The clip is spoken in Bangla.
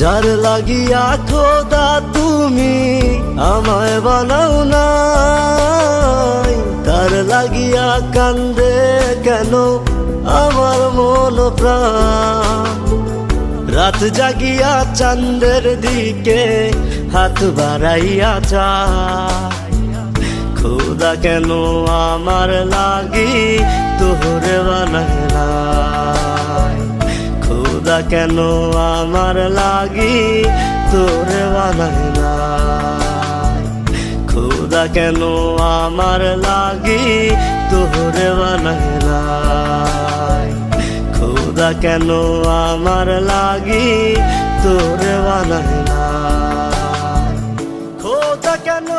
যার লাগিয়া খোদা তুমি আমায় বানাও নাই, তার লাগিয়া কান্দে কেন আমার মন প্রাণ। রাত জাগিয়া চাঁদের দিকে হাত বাড়াইয়া চায়, খোদা কেন আমার লাগি তোরে বানায় নাই, খোদা কেন আমার লাগি তোরে বানায় নাই, খোদা কেন আমার লাগি তোরে বানায় নাই, খোদা কেন আমার লাগি তোরে বানায় নাই, খোদা কেন